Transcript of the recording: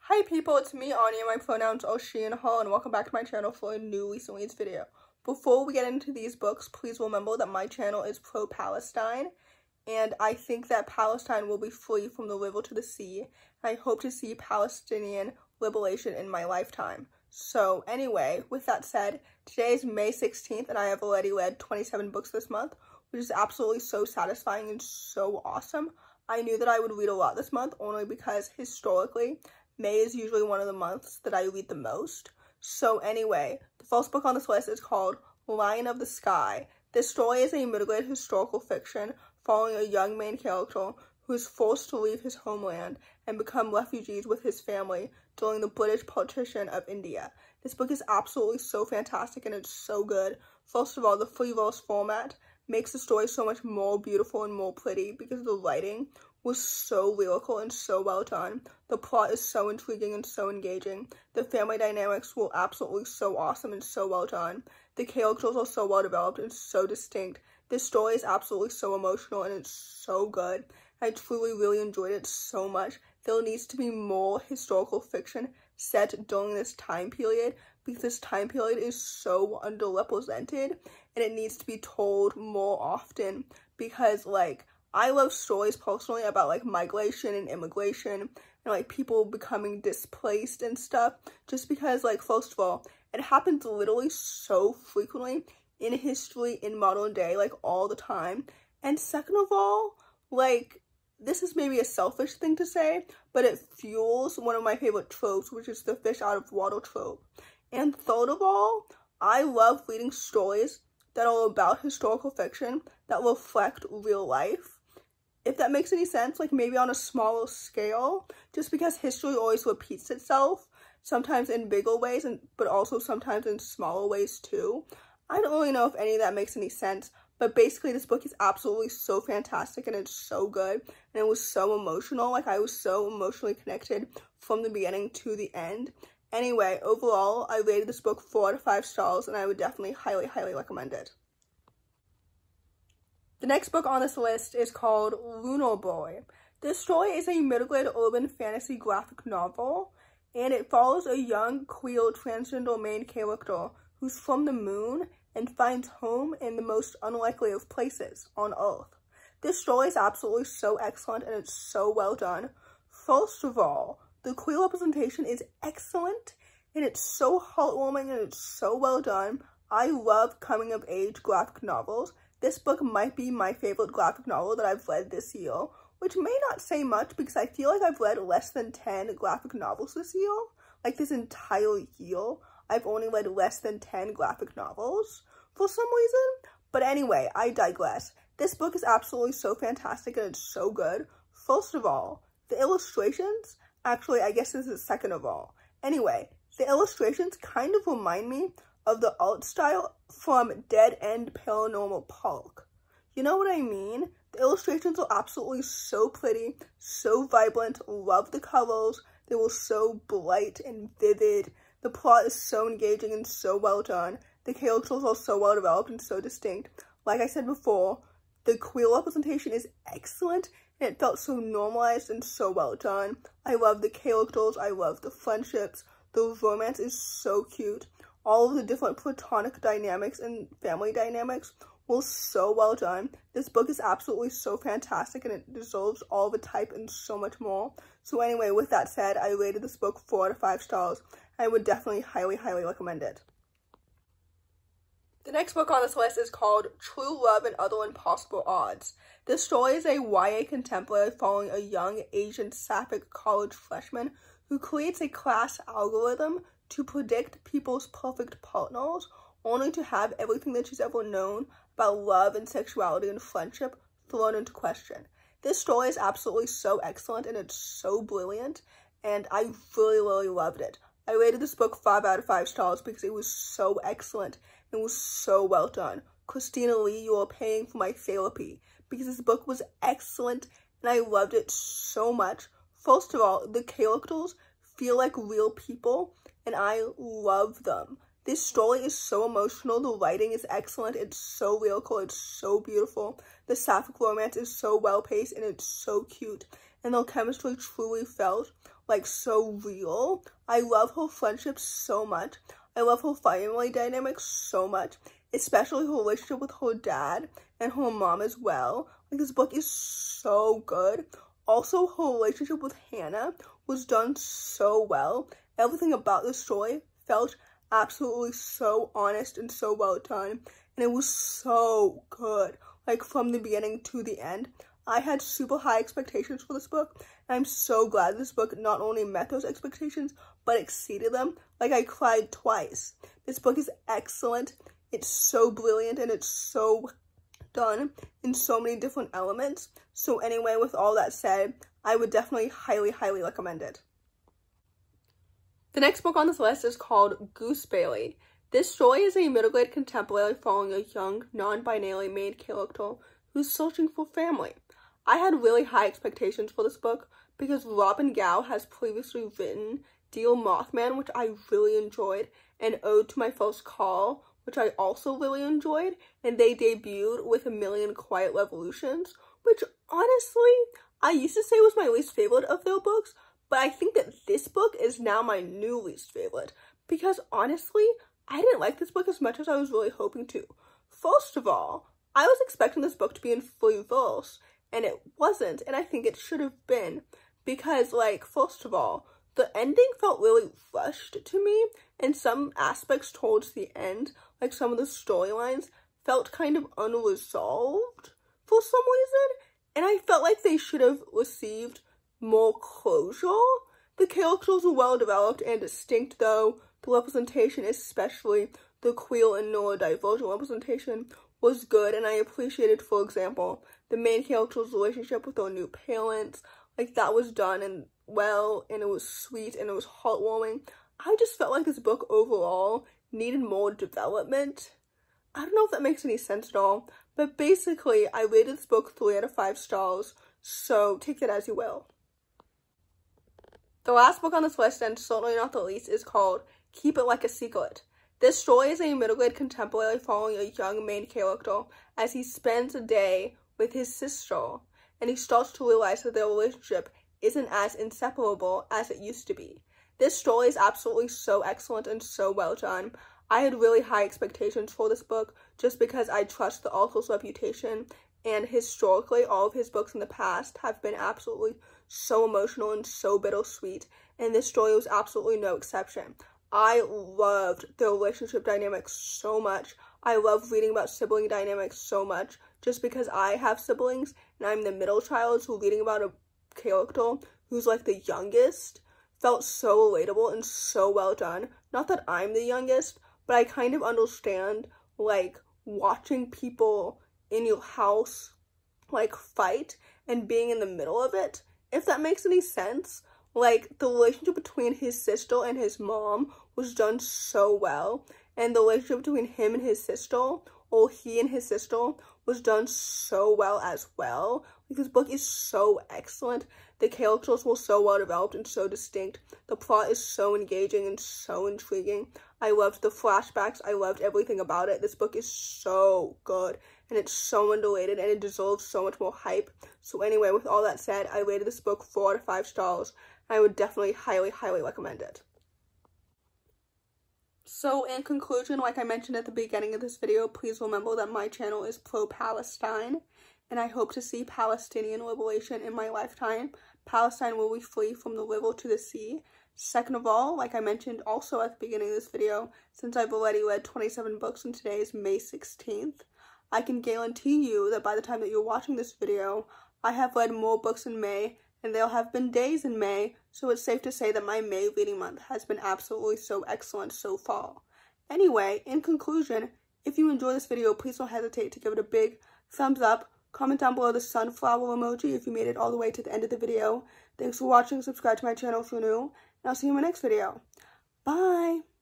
Hi people, it's me Anja, my pronouns are she and her, and welcome back to my channel for a new recent reads video. Before we get into these books, please remember that my channel is pro-Palestine, and I think that Palestine will be free from the river to the sea. I hope to see Palestinian liberation in my lifetime. So anyway, with that said, today is May 16th, and I have already read 27 books this month, which is absolutely so satisfying and so awesome. I knew that I would read a lot this month, only because historically, May is usually one of the months that I read the most. So anyway, the first book on this list is called Lion of the Sky. This story is a middle-grade historical fiction following a young main character who is forced to leave his homeland and become refugees with his family during the British partition of India. This book is absolutely so fantastic and it's so good. First of all, the free verse format makes the story so much more beautiful and more pretty because the writing was so lyrical and so well done. The plot is so intriguing and so engaging. The family dynamics were absolutely so awesome and so well done. The characters are so well developed and so distinct. This story is absolutely so emotional and it's so good. I truly really enjoyed it so much. There needs to be more historical fiction set during this time period because this time period is so underrepresented and it needs to be told more often because I love stories personally about migration and immigration and people becoming displaced and stuff just because first of all, it happens literally so frequently in history in modern day all the time, and second of all, this is maybe a selfish thing to say, but it fuels one of my favorite tropes, which is the fish out of water trope. And third of all, I love reading stories that are about historical fiction that reflect real life. If that makes any sense, maybe on a smaller scale, just because history always repeats itself, sometimes in bigger ways, but also sometimes in smaller ways too. I don't really know if any of that makes any sense, but basically this book is absolutely so fantastic and it's so good, and it was so emotional. I was so emotionally connected from the beginning to the end. Anyway, overall, I rated this book 4 out of 5 stars, and I would definitely highly recommend it. The next book on this list is called Lunar Boy. This story is a middle-grade urban fantasy graphic novel, and it follows a young, queer, transgender main character who's from the moon and finds home in the most unlikely of places, on Earth. This story is absolutely so excellent and it's so well done. First of all, the queer representation is excellent and it's so heartwarming and it's so well done. I love coming-of-age graphic novels. This book might be my favorite graphic novel that I've read this year, which may not say much because I feel like I've read less than 10 graphic novels this year. This entire year, I've only read less than 10 graphic novels for some reason. But anyway, I digress. This book is absolutely so fantastic and it's so good. First of all, the illustrations, actually, I guess this is second of all. Anyway, the illustrations kind of remind me of the art style from Dead End Paranormal Park. You know what I mean? The illustrations are absolutely so pretty, so vibrant, love the colors, they were so bright and vivid. The plot is so engaging and so well done. The characters are so well developed and so distinct. Like I said before, the queer representation is excellent and it felt so normalized and so well done. I love the characters, I love the friendships, the romance is so cute. All of the different platonic dynamics and family dynamics were so well done. This book is absolutely so fantastic and it deserves all the type and so much more. So anyway, with that said, I rated this book 4 out of 5 stars. I would definitely highly recommend it. The next book on this list is called True Love and Other Impossible Odds. This story is a YA contemporary following a young Asian sapphic college freshman who creates a class algorithm to predict people's perfect partners, only to have everything that she's ever known about love and sexuality and friendship thrown into question. This story is absolutely so excellent and it's so brilliant, and I really loved it. I rated this book 5 out of 5 stars because it was so excellent and was so well done. Christina, you are paying for my therapy because this book was excellent and I loved it so much. First of all, the characters feel like real people and I love them. This story is so emotional. The writing is excellent. It's so lyrical. It's so beautiful. The sapphic romance is so well paced and it's so cute. And the chemistry truly felt like so real. I love her friendship so much. I love her family dynamic so much, especially her relationship with her dad and her mom as well. Like, this book is so good. Also, her relationship with Hannah was done so well. Everything about the story felt absolutely so honest and so well done, and it was so good, like from the beginning to the end. I had super high expectations for this book, and I'm so glad this book not only met those expectations, but exceeded them. Like, I cried twice. This book is excellent. It's so brilliant, and it's so done in so many different elements. So anyway, with all that said, I would definitely highly recommend it. The next book on this list is called Gooseberry. This story is a middle-grade contemporary following a young, non-binary main character who's searching for family. I had really high expectations for this book because Robin Gow has previously written Dear Mothman, which I really enjoyed, and Ode to My First Call, which I also really enjoyed, and they debuted with A Million Quiet Revolutions, which honestly, I used to say was my least favorite of their books, but I think that this book is now my new least favorite, because honestly, I didn't like this book as much as I was really hoping to. First of all, I was expecting this book to be in free verse, and it wasn't, and I think it should have been, because, like, first of all, the ending felt really rushed to me, and some aspects towards the end, like some of the storylines, felt kind of unresolved for some reason, and I felt like they should have received more closure. The characters were well developed and distinct, though. The representation, especially the queer and neurodivergent representation, was good, and I appreciated, for example, the main character's relationship with their new parents. Like, that was done and well, and it was sweet, and it was heartwarming. I just felt like this book overall needed more development. I don't know if that makes any sense at all, but basically, I rated this book 3 out of 5 stars, so take that as you will. The last book on this list, and certainly not the least, is called Keep It Like a Secret. This story is a middle-grade contemporary following a young main character as he spends a day with his sister, and he starts to realize that their relationship isn't as inseparable as it used to be. This story is absolutely so excellent and so well done. I had really high expectations for this book just because I trust the author's reputation, and historically, all of his books in the past have been absolutely so emotional and so bittersweet, and this story was absolutely no exception. I loved the relationship dynamics so much. I love reading about sibling dynamics so much just because I have siblings and I'm the middle child, so reading about a character who's like the youngest felt so relatable and so well done. Not that I'm the youngest, but I kind of understand, like, watching people in your house, like, fight and being in the middle of it, if that makes any sense. Like, the relationship between his sister and his mom was done so well, and the relationship between him and his sister, or he and his sister, was done so well as well. Like, this book is so excellent. The characters were so well developed and so distinct. The plot is so engaging and so intriguing. I loved the flashbacks. I loved everything about it. This book is so good, and it's so underrated, and it deserves so much more hype. So anyway, with all that said, I rated this book 4 out of 5 stars. I would definitely highly recommend it. So in conclusion, like I mentioned at the beginning of this video, please remember that my channel is pro-Palestine, and I hope to see Palestinian liberation in my lifetime. Palestine will be free from the river to the sea. Second of all, like I mentioned also at the beginning of this video, since I've already read 27 books and today is May 16th, I can guarantee you that by the time that you're watching this video, I have read more books in May, and there have been days in May, so it's safe to say that my May reading month has been absolutely so excellent so far. Anyway, in conclusion, if you enjoy this video, please don't hesitate to give it a big thumbs up. Comment down below the sunflower emoji if you made it all the way to the end of the video. Thanks for watching. Subscribe to my channel if you're new, and I'll see you in my next video. Bye!